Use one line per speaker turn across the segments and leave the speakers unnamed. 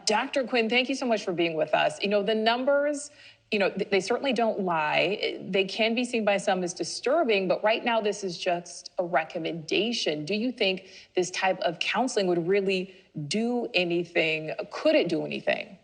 Dr. Quinn, thank you so much for being with us. The numbers, they certainly don't lie. They can be seen by some as disturbing, but right now this is just a recommendation. Do you think this type of counseling would really do anything? Could it do anything?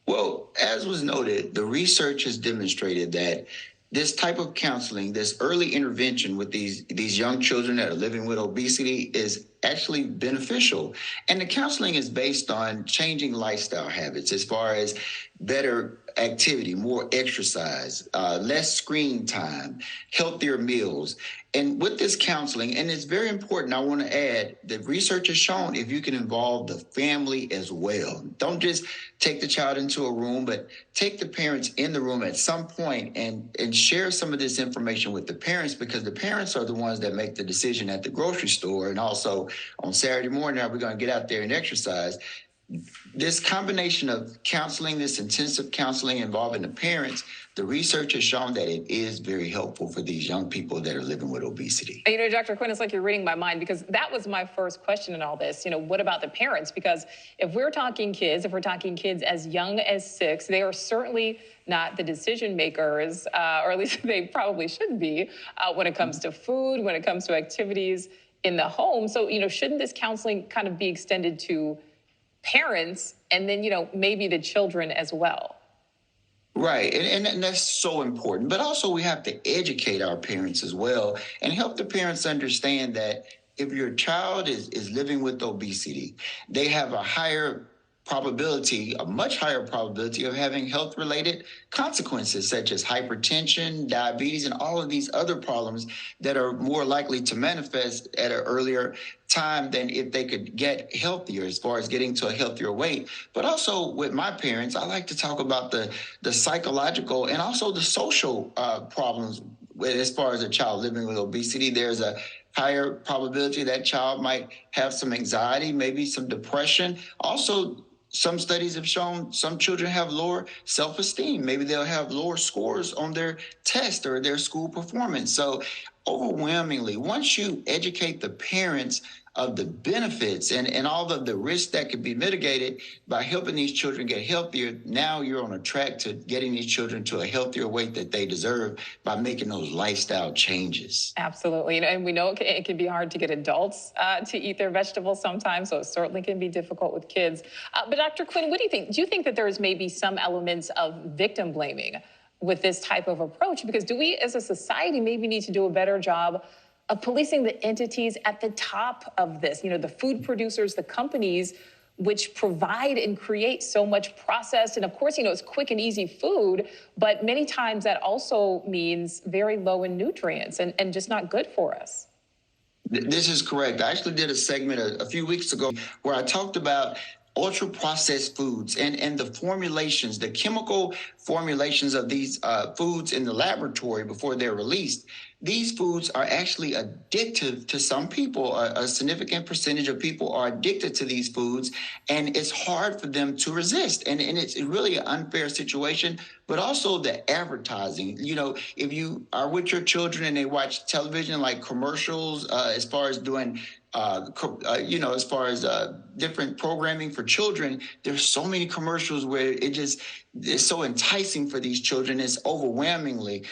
Well, as was noted, the research has demonstrated that this type of counseling, this early intervention with these young children that are living with obesity is actually beneficial. And the counseling is based on changing lifestyle habits as far as better activity, more exercise, less screen time, healthier meals. And with this counseling, and it's very important, I want to add that research has shown if you can involve the family as well. Don't just take the child into a room, but take the parents in the room at some point and share some of this information with the parents, because the parents are the ones that make the decision at the grocery store and also on Saturday morning, are we going to get out there and exercise? This combination of counseling, this intensive counseling involving the parents, the research has shown that it is very helpful for these young people that are living with obesity.
Dr. Quinn, it's like you're reading my mind, because that was my first question in all this. What about the parents? Because if we're talking kids as young as 6, they are certainly not the decision makers, or at least they probably shouldn't be, when it comes to food, when it comes to activities in the home. So, shouldn't this counseling kind of be extended to parents and then, maybe the children as well?
Right. And that's so important. But also we have to educate our parents as well and help the parents understand that if your child is living with obesity, they have a much higher probability of having health-related consequences such as hypertension, diabetes, and all of these other problems that are more likely to manifest at an earlier time than if they could get healthier as far as getting to a healthier weight. But also with my parents, I like to talk about the psychological and also the social problems as far as a child living with obesity. There's a higher probability that child might have some anxiety, maybe some depression. Also, some studies have shown some children have lower self-esteem. Maybe they'll have lower scores on their test or their school performance. So overwhelmingly, once you educate the parents of the benefits and all of the risks that could be mitigated by helping these children get healthier, now you're on a track to getting these children to a healthier weight that they deserve by making those lifestyle changes.
Absolutely. And we know it can be hard to get adults to eat their vegetables sometimes, so it certainly can be difficult with kids. But Dr. Quinn, what do you think? Do you think that there is maybe some elements of victim blaming with this type of approach? Because do we as a society maybe need to do a better job of policing the entities at the top of this, the food producers, the companies which provide and create so much processed, and of course, it's quick and easy food, but many times that also means very low in nutrients and just not good for us.
This is correct. I actually did a segment a few weeks ago where I talked about ultra processed foods and the formulations, the chemical formulations of these foods in the laboratory before they're released. These foods are actually addictive to some people. A significant percentage of people are addicted to these foods, and it's hard for them to resist. And it's really an unfair situation, but also the advertising. If you are with your children and they watch television, like commercials, as far as doing as far as different programming for children, there's so many commercials where it's so enticing for these children. It's overwhelming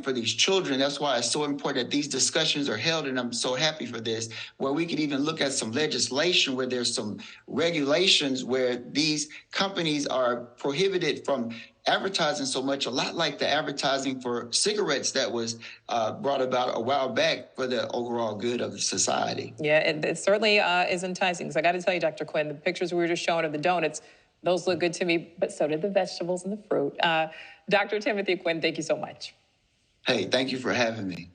for these children. That's why it's so important that these discussions are held, and I'm so happy for this, where we could even look at some legislation where there's some regulations where these companies are prohibited from advertising so much, a lot like the advertising for cigarettes that was brought about a while back for the overall good of the society.
Yeah, it certainly is enticing. Because I got to tell you, Dr. Quinn, the pictures we were just showing of the donuts, those look good to me, but so did the vegetables and the fruit. Dr. Timothy Quinn, thank you so much.
Hey, thank you for having me.